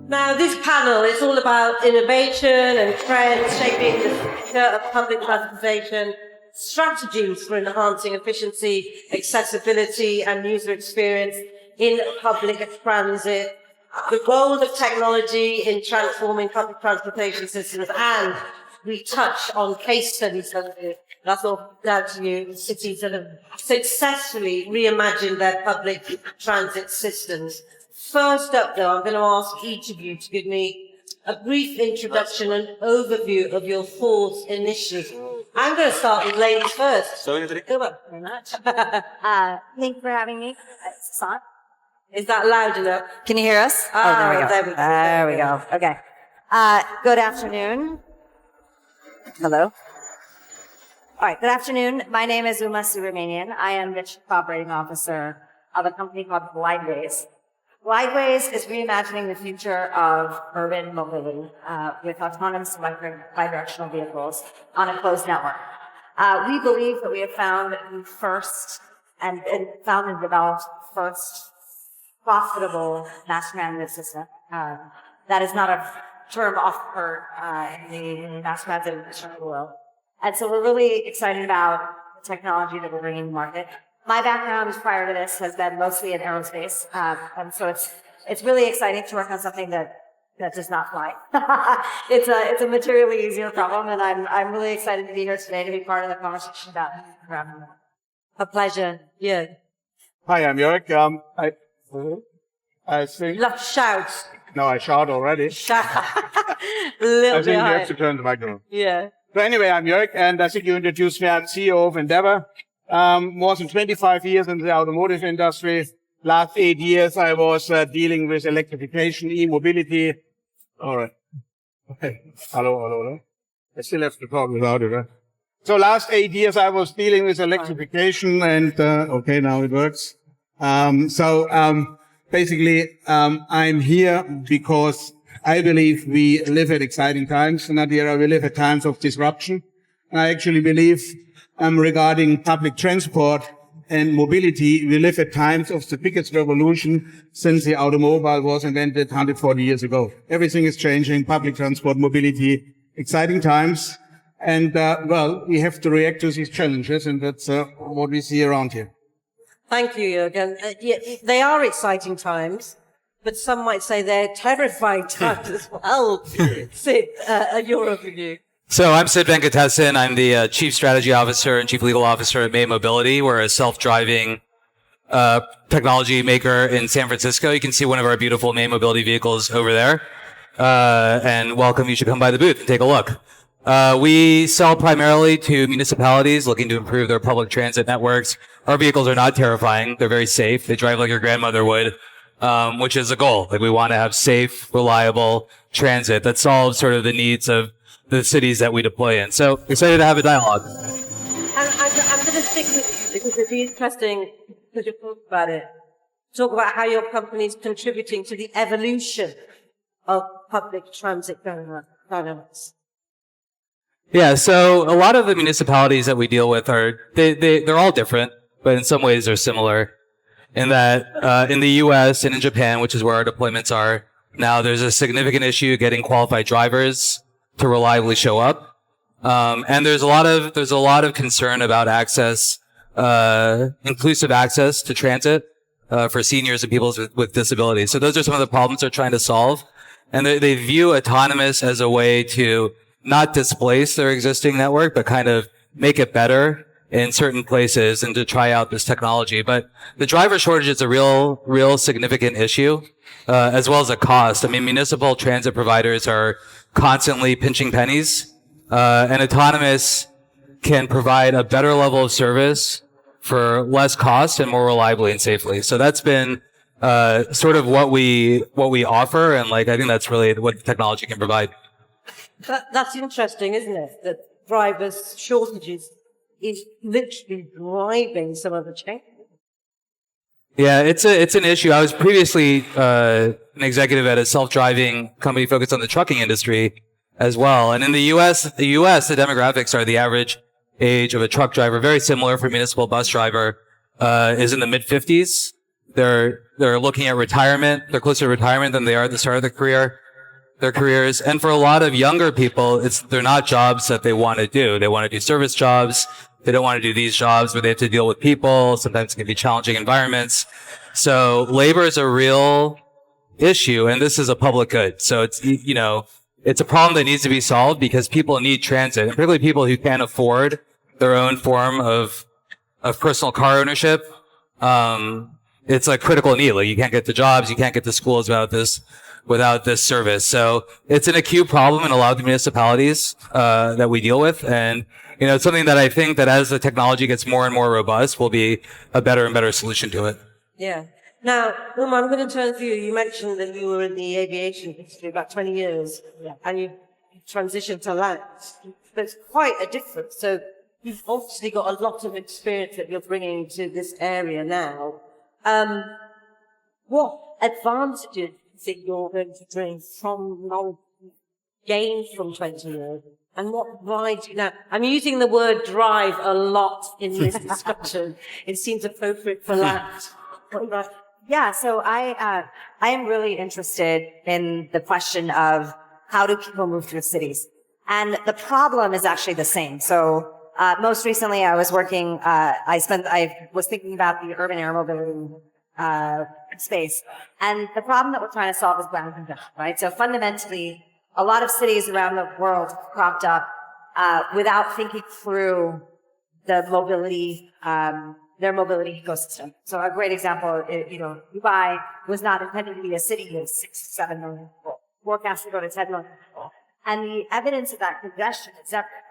Now, this panel is all about innovation and trends shaping the future of public transportation, strategies for enhancing efficiency, accessibility, and user experience in public transit, the role of technology in transforming public transportation systems, and we touch on case studies that's all down to you, cities that have successfully reimagined their public transit systems. First up, though, I'm going to ask each of you to give me a brief introduction and overview of your thoughts initially. I'm going to start with ladies first. Come on. Very much. Thank you for having me. It's on. Is that loud enough? Can you hear us? There we go. Okay. Good afternoon. Hello. All right. Good afternoon. My name is Subramanian. I am the Chief Operating Officer of a company called Glydways. Glydways is reimagining the future of urban mobility with autonomous electric bidirectional vehicles on a closed network. We believe that we have found the first and developed first profitable mass transit system. That is not a term often heard in the mass transit industry of the world. And so we're really excited about the technology that we're bringing to market. My background prior to this has been mostly in aerospace, and so it's really exciting to work on something that does not fly. It's a materially easier problem, and I'm really excited to be here today to be part of the conversation about it. A pleasure. Yeah. Hi, I'm Joerg. I think. Love shout. No, I shout already. Shout. I think you have to turn the microphone. Yeah. So anyway, I'm Joerg, and I think you introduced me. I'm CEO of Endeavour. More than 25 years in the automotive industry. Last 8 years, I was dealing with electrification, e-mobility. All right. Okay. Hello. I still have to talk without it, right? So last 8 years, I was dealing with electrification, and okay, now it works. Basically, I'm here because I believe we live at exciting times. Nadira, we live at times of disruption. I actually believe regarding public transport and mobility, we live at times of the biggest revolution since the automobile was invented 140 years ago. Everything is changing, public transport, mobility, exciting times. And, we have to react to these challenges, and that's what we see around here. Thank you, Jürgen. They are exciting times, but some might say they're terrifying times as well. Sid, your overview. So I'm Sid Venkatesan. I'm the Chief Strategy Officer and Chief Legal Officer at May Mobility. We're a self-driving technology maker in San Francisco. You can see one of our beautiful May Mobility vehicles over there. And welcome. You should come by the booth and take a look. We sell primarily to municipalities looking to improve their public transit networks. Our vehicles are not terrifying. They're very safe. They drive like your grandmother would, which is a goal. Like, we want to have safe, reliable transit that solves sort of the needs of the cities that we deploy in. So excited to have a dialogue. And I'm going to stick with you because it'd be interesting to talk about it. Talk about how your company is contributing to the evolution of public transit dynamics. Yeah, so a lot of the municipalities that we deal with they're all different, but in some ways they're similar. In that, in the US and in Japan, which is where our deployments are now, there's a significant issue getting qualified drivers to reliably show up. And there's a lot of concern about access, inclusive access to transit, for seniors and people with disabilities. So those are some of the problems they're trying to solve. And they view autonomous as a way to not displace their existing network, but kind of make it better in certain places and to try out this technology. But the driver shortage is a real significant issue, as well as a cost. I mean, municipal transit providers are constantly pinching pennies, and autonomous can provide a better level of service for less cost and more reliably and safely. So that's been sort of what we offer, and I think that's really what the technology can provide. That's interesting, isn't it? That drivers' shortages is literally driving some of the change. Yeah, it's an issue. I was previously an executive at a self-driving company focused on the trucking industry as well. And in the U.S., the demographics are the average age of a truck driver, very similar for a municipal bus driver, is in the mid-50s. They're looking at retirement. They're closer to retirement than they are at the start of their careers. And for a lot of younger people, they're not jobs that they want to do. They want to do service jobs. They don't want to do these jobs where they have to deal with people. Sometimes it can be challenging environments. So labor is a real issue, and this is a public good. So it's, it's a problem that needs to be solved because people need transit, and particularly people who can't afford their own form of personal car ownership. It's a critical need. Like, you can't get to jobs, you can't get to schools without this service. So it's an acute problem in a lot of the municipalities that we deal with, and it's something that I think that as the technology gets more and more robust, will be a better and better solution to it. Yeah. Now, Uma, I'm going to turn to you. You mentioned that you were in the aviation industry about 20 years, and you transitioned to land. There's quite a difference. So you've obviously got a lot of experience that you're bringing to this area now. What advantages do you think you're going to bring from knowledge gained from 20 years? And what drives you now? I'm using the word drive a lot in this discussion. It seems appropriate for land. Yeah, so I am really interested in the question of how do people move through cities? And the problem is actually the same. So most recently I was working, I was thinking about the urban air mobility space. And the problem that we're trying to solve is ground congestion, right? So fundamentally, a lot of cities around the world cropped up without thinking through the mobility, their mobility ecosystem. So a great example, Dubai was not intended to be a city of 6 to 7 million people, forecast to go to 10 million people. And the evidence of that congestion is everywhere.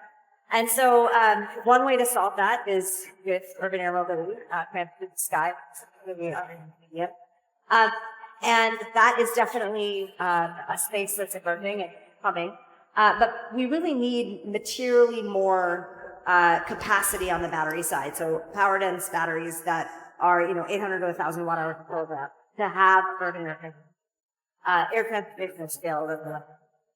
And so one way to solve that is with urban air mobility, transit the sky, and that is definitely a space that's emerging and coming. But we really need materially more capacity on the battery side. So power dense batteries that are 800 to 1,000 watt hours per kilogram to have urban air transportation of scale.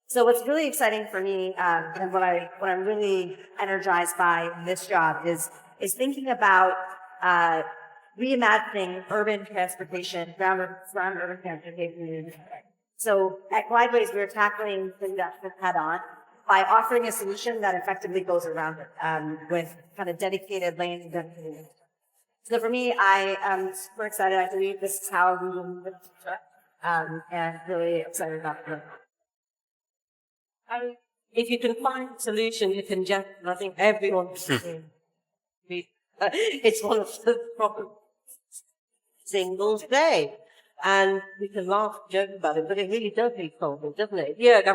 So what's really exciting for me, and what I'm really energized by in this job is thinking about reimagining urban transportation, ground urban transportation. So at Glydways, we're tackling congestion head on by offering a solution that effectively goes around it with kind of dedicated lanes and dedicated. So for me, I am super excited. I believe this is how we will move in the future, and really excited about it. If you can find a solution to congestion, I think everyone should. It's one of the problems single day. And we can laugh and joke about it, but it really does need solving, doesn't it? Joerg,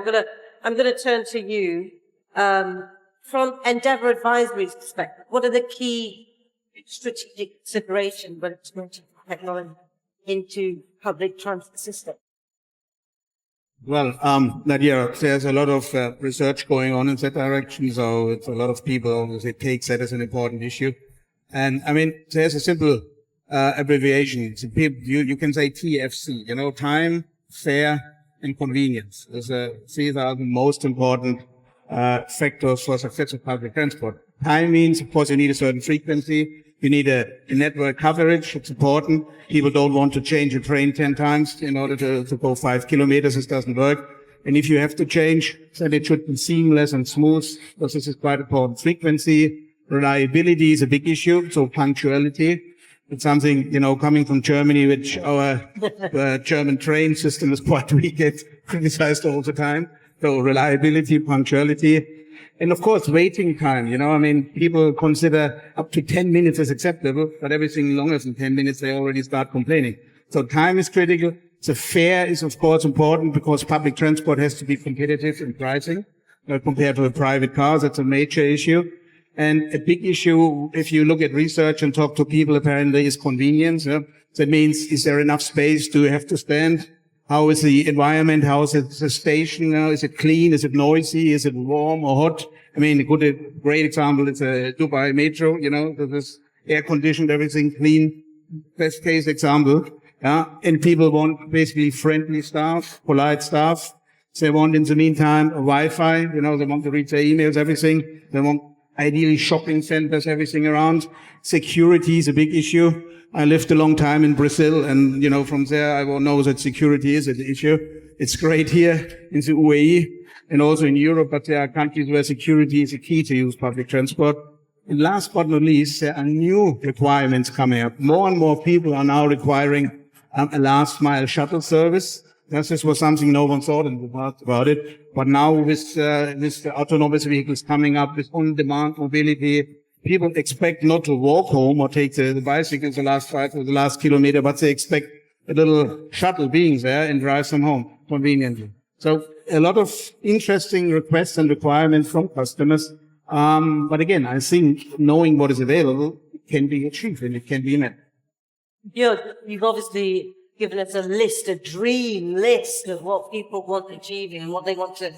I'm gonna turn to you. From Endeavour Advisory's perspective, what are the key strategic considerations when it's moving technology into public transit system? Well, Nadira, there's a lot of research going on in that direction, so it's a lot of people obviously take that as an important issue. And I mean, there's a simple abbreviation. You can say TFC, time, fare, and convenience. Those are 3,000 most important factors for success of public transport. Time means, of course, you need a certain frequency. You need a network coverage. It's important. People don't want to change a train 10 times in order to go 5 kilometers. This doesn't work. And if you have to change, then it should be seamless and smooth, because this is quite important. Frequency, reliability is a big issue. So punctuality. It's something, coming from Germany, which our German train system is quite weak at, criticized all the time. So reliability, punctuality. And of course, waiting time, people consider up to 10 minutes as acceptable, but everything longer than 10 minutes, they already start complaining. So time is critical. The fare is, of course, important because public transport has to be competitive in pricing compared to a private car. That's a major issue. And a big issue, if you look at research and talk to people, apparently, is convenience. That means, is there enough space? Do you have to stand? How is the environment? How is it the station? Is it clean? Is it noisy? Is it warm or hot? I mean, a great example is a Dubai metro, that is air conditioned, everything clean. Best case example. And people want basically friendly staff, polite staff. They want, in the meantime, a Wi-Fi. They want to read their emails, everything. They want ideally shopping centers, everything around. Security is a big issue. I lived a long time in Brazil, and, from there I will know that security is an issue. It's great here in the UAE and also in Europe, but there are countries where security is a key to use public transport. And last but not least, there are new requirements coming up. More and more people are now requiring a last mile shuttle service. This was something no one thought in the past about it. But now with the autonomous vehicles coming up, with on-demand mobility, people expect not to walk home or take the bicycle the last 5 or the last kilometer, but they expect a little shuttle being there and drive them home conveniently. So a lot of interesting requests and requirements from customers. But again, I think knowing what is available can be achieved and it can be met. You've obviously given us a dream list of what people want achieving and what they want to,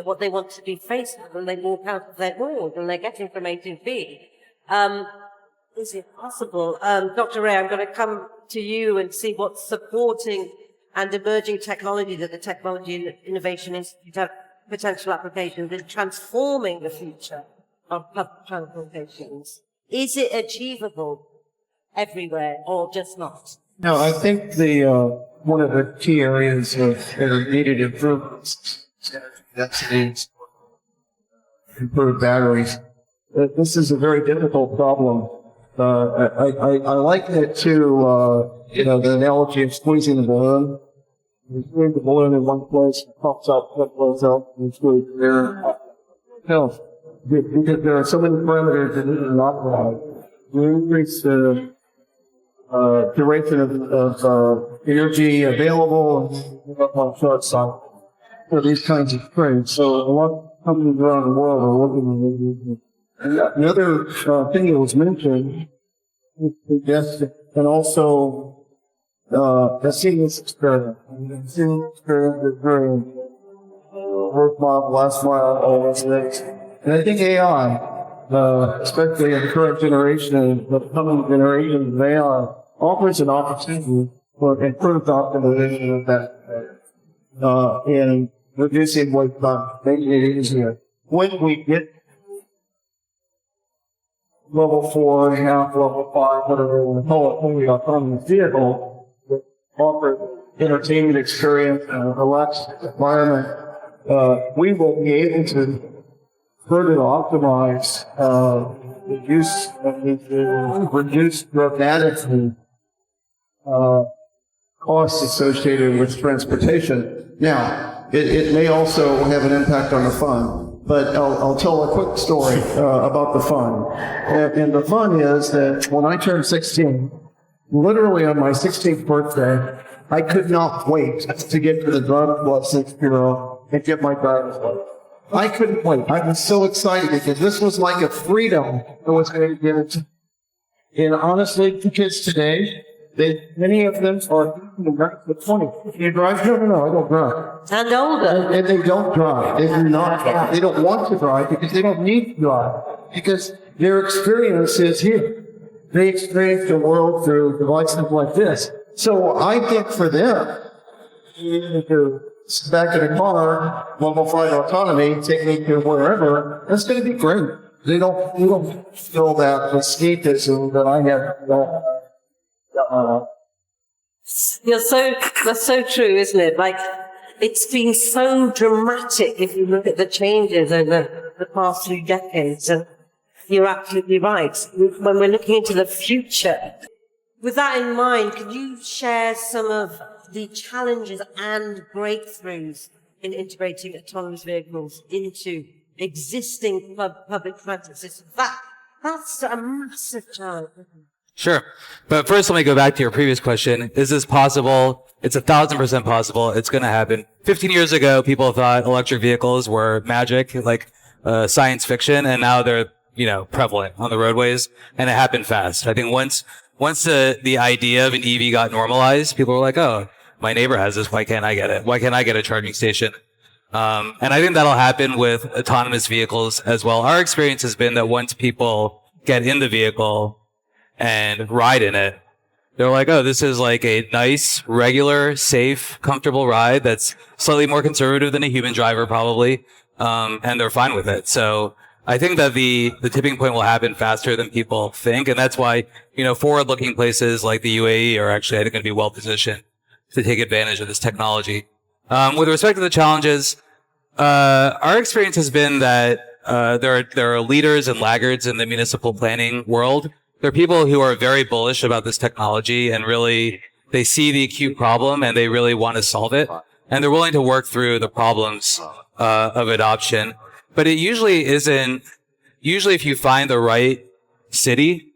what they want to be faced with when they walk out of their doors and they're getting from A to B. Is it possible? Dr. Ray, I'm going to come to you and see what's supporting and emerging technology that the Technology and Innovation Institute have potential applications in transforming the future of public transportations. Is it achievable everywhere or just not? No, I think one of the key areas that are needed improvements is energy densities, improved batteries. This is a very difficult problem. I liken it to the analogy of squeezing a balloon. You squeeze the balloon in one place, it pops up, it blows up, and squeeze there. No, because there are so many parameters that need to be optimized. You increase the duration of energy available and on short cycle for these kinds of trades. So a lot of companies around the world are working on this. The other thing that was mentioned is suggested, and also the seamless experience. The seamless experience is very work mile, last mile, all those things. And I think AI, especially in the current generation and the coming generations of AI, offers an opportunity for improved optimization of that and reducing wait time, making it easier. When we get level 4.5, level 5, whatever we call it, fully autonomous vehicle, that offers entertainment experience and a relaxed environment, we will be able to further optimize the use of the reduce dramatically costs associated with transportation. Now, it may also have an impact on the fund, but I'll tell a quick story about the fund. And the fun is that when I turned 16, literally on my 16th birthday, I could not wait to get to the driver's license bureau and get my driver's license. I couldn't wait. I was so excited because this was like a freedom that was going to be given to me. And honestly, the kids today, many of them are in the 20s. You drive? No, I don't drive. And older. And they don't drive. They do not drive. They don't want to drive because they don't need to drive. Because their experience is here. They experience the world through devices like this. So I think for them, to sit back in a car, level 5 autonomy, take me to wherever, that's going to be great. They don't feel that escapism that I have. That's so true, isn't it? Like, it's been so dramatic if you look at the changes over the past few decades, and you're absolutely right. When we're looking into the future, with that in mind, could you share some of the challenges and breakthroughs in integrating autonomous vehicles into existing public transit systems? That's a massive challenge. Sure. But first, let me go back to your previous question. Is this possible? It's 1,000% possible. It's going to happen. 15 years ago, people thought electric vehicles were magic, like science fiction, and now they're, prevalent on the roadways, and it happened fast. I think once the idea of an EV got normalized, people were like, oh, my neighbor has this. Why can't I get it? Why can't I get a charging station? And I think that'll happen with autonomous vehicles as well. Our experience has been that once people get in the vehicle and ride in it, they're like, oh, this is like a nice, regular, safe, comfortable ride that's slightly more conservative than a human driver probably. And they're fine with it. So I think that the tipping point will happen faster than people think. And that's why, forward-looking places like the UAE are actually, I think, going to be well positioned to take advantage of this technology. With respect to the challenges, our experience has been that there are leaders and laggards in the municipal planning world. There are people who are very bullish about this technology and really they see the acute problem and they really want to solve it. And they're willing to work through the problems of adoption. But it usually isn't. Usually if you find the right city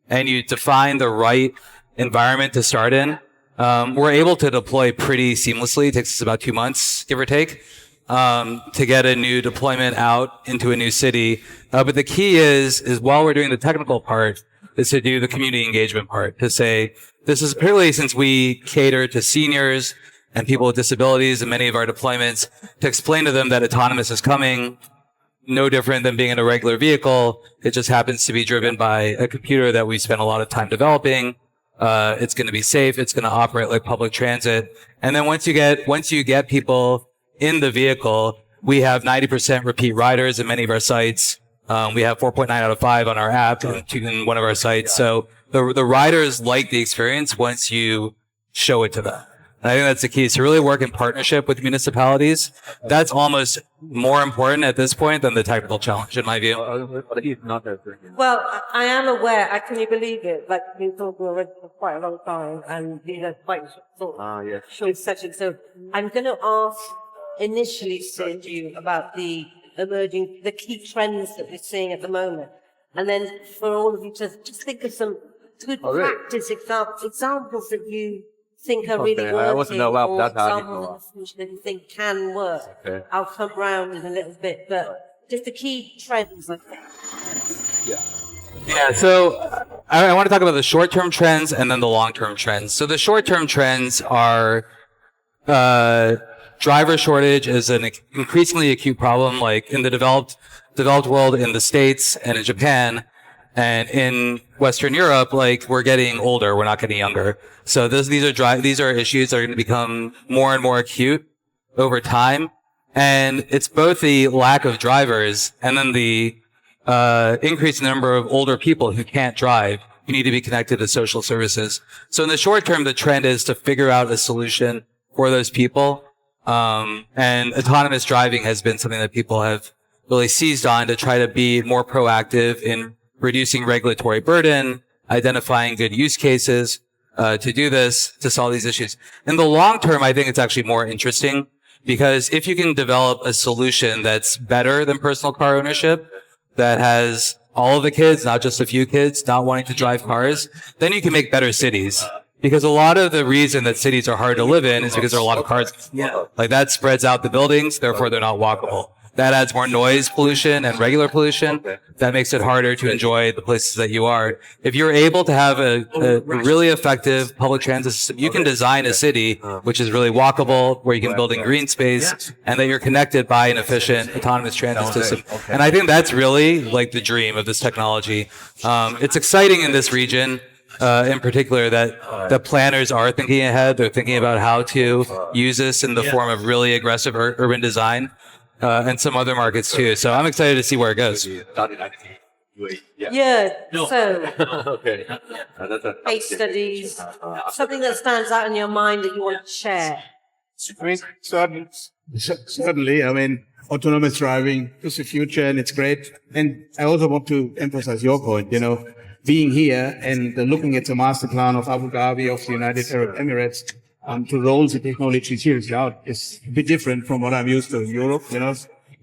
and you define the right environment to start in, we're able to deploy pretty seamlessly. It takes us about 2 months, give or take, to get a new deployment out into a new city. But the key is while we're doing the technical part, is to do the community engagement part, to say, this is particularly since we cater to seniors and people with disabilities in many of our deployments, to explain to them that autonomous is coming, no different than being in a regular vehicle. It just happens to be driven by a computer that we spent a lot of time developing. It's going to be safe. It's going to operate like public transit. And then once you get people in the vehicle, we have 90% repeat riders in many of our sites. We have 4.9 out of 5 on our app in one of our sites. So the riders like the experience once you show it to them. And I think that's the key, is to really work in partnership with municipalities. That's almost more important at this point than the technical challenge, in my view. Well, I am aware. Can you believe it? Like, we've been talking already for quite a long time, and these are quite short sessions. So I'm going to ask initially, Sid, you about the key trends that we're seeing at the moment. And then for all of you to just think of some good practice examples that you think are really working, or examples that you think can work. Okay. I'll come round in a little bit, but just the key trends, I think. Yeah, so I want to talk about the short-term trends and then the long-term trends. So the short-term trends are driver shortage is an increasingly acute problem, like in the developed world, in the States and in Japan. And in Western Europe, like, we're getting older, we're not getting younger. So these are issues that are going to become more and more acute over time. And it's both the lack of drivers and then the increased number of older people who can't drive, who need to be connected to social services. So in the short term, the trend is to figure out a solution for those people. And autonomous driving has been something that people have really seized on to try to be more proactive in reducing regulatory burden, identifying good use cases, to do this, to solve these issues. In the long term, I think it's actually more interesting, because if you can develop a solution that's better than personal car ownership, that has all of the kids, not just a few kids, not wanting to drive cars, then you can make better cities. Because a lot of the reason that cities are hard to live in is because there are a lot of cars. Like, that spreads out the buildings, therefore they're not walkable. That adds more noise pollution and regular pollution. That makes it harder to enjoy the places that you are. If you're able to have a really effective public transit system, you can design a city which is really walkable, where you can build in green space, and that you're connected by an efficient autonomous transit system. And I think that's really like the dream of this technology. It's exciting in this region, in particular, that the planners are thinking ahead. They're thinking about how to use this in the form of really aggressive urban design. And some other markets too. So I'm excited to see where it goes. So case studies, something that stands out in your mind that you want to share. I mean, certainly. I mean, autonomous driving is the future, and it's great. And I also want to emphasize your point, being here and looking at the master plan of Abu Dhabi, of the United Arab Emirates, to roll the technology seriously out is a bit different from what I'm used to in Europe,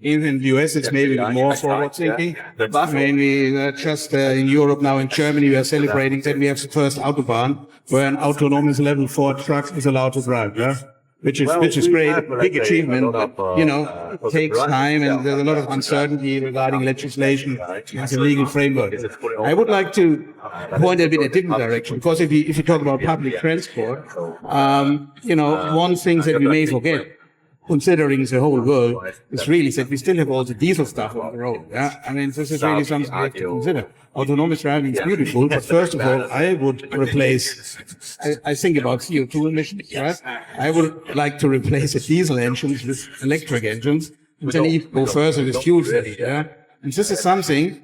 Even in the US, it's maybe more forward thinking. I mean, we just in Europe now, in Germany, we are celebrating that we have the first Autobahn where an autonomous level 4 truck is allowed to drive, which is great, a big achievement, but, it takes time, and there's a lot of uncertainty regarding legislation and the legal framework. I would like to point a bit in a different direction, because if you talk about public transport, one thing that we may forget, considering the whole world, is really that we still have all the diesel stuff on the road. I mean, this is really something we have to consider. Autonomous driving is beautiful, but first of all, I would replace, I think about CO2 emissions, right? I would like to replace the diesel engines with electric engines, and then even go further with fuel cells, And this is something,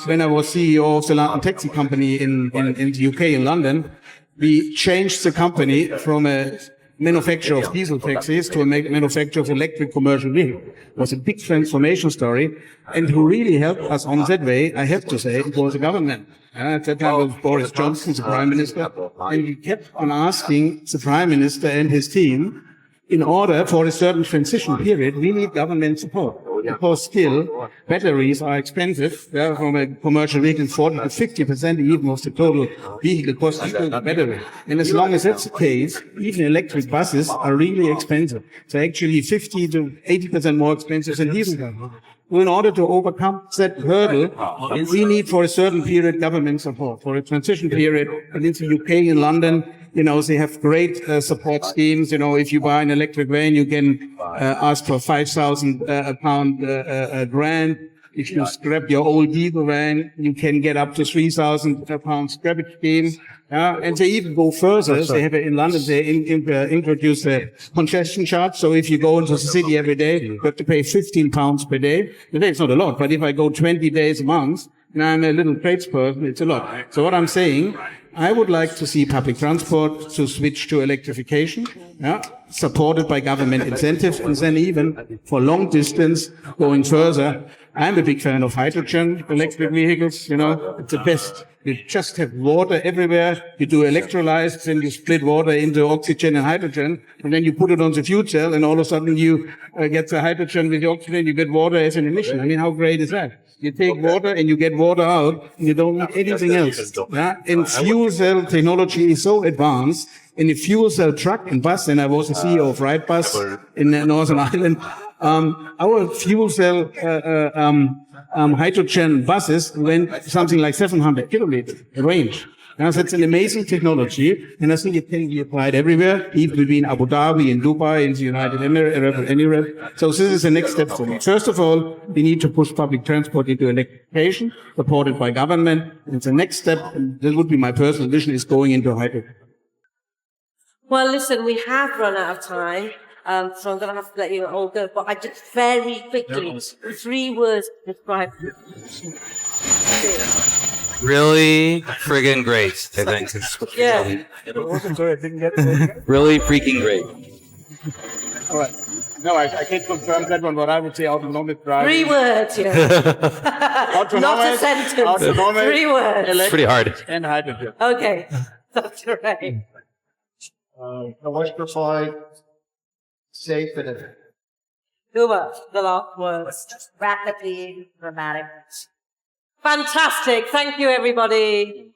when I was CEO of the London taxi company in the UK, in London, we changed the company from a manufacturer of diesel taxis to a manufacturer of electric commercial vehicles. It was a big transformation story. And who really helped us on that way, I have to say, it was the government. At that time it was Boris Johnson, the Prime Minister. And we kept on asking the Prime Minister and his team, in order for a certain transition period, we need government support. Because still, batteries are expensive. From a commercial vehicle, 40 to 50% even of the total vehicle cost is still the battery. And as long as that's the case, even electric buses are really expensive. They're actually 50 to 80% more expensive than diesel cars. In order to overcome that hurdle, we need for a certain period government support, for a transition period. And in the UK, in London, they have great support schemes. If you buy an electric van, you can ask for £5,000 grant. If you scrap your old diesel van, you can get up to £3,000 scrappage scheme. And they even go further. They have in London, they introduce a congestion charge. So if you go into the city every day, you have to pay £15 per day. It's not a lot, but if I go 20 days a month, and I'm a little tradesperson, it's a lot. So what I'm saying, I would like to see public transport to switch to electrification, supported by government incentives, and then even for long distance going further. I'm a big fan of hydrogen electric vehicles. It's the best. You just have water everywhere. You do electrolysis, and you split water into oxygen and hydrogen, and then you put it on the fuel cell, and all of a sudden you get the hydrogen with the oxygen. You get water as an emission. I mean, how great is that? You take water and you get water out, and you don't need anything else. And fuel cell technology is so advanced. In a fuel cell truck and bus, and I was the CEO of Wrightbus in Northern Ireland. Our fuel cell hydrogen buses went something like 700 kilometers range. Now, that's an amazing technology, and I think it can be applied everywhere, even between Abu Dhabi and Dubai in the United Emirates. So this is the next step for me. First of all, we need to push public transport into electrification, supported by government. And the next step, and this would be my personal vision, is going into hydrogen. Well, listen, we have run out of time. So I'm going to have to let you all go. But I just very quickly, 3 words to describe. Really friggin' great, I think. Yeah. Sorry, I didn't get it. Really freaking great. All right. No, I can't confirm that one, but I would say autonomous driving. 3 words, yeah. Not a sentence. Autonomous, 3 words. It's pretty hard. And hydrogen. Okay. That's right. Electrified, safe, and efficient. Uma, the last words. Rapidly dramatic. Fantastic. Thank you, everybody.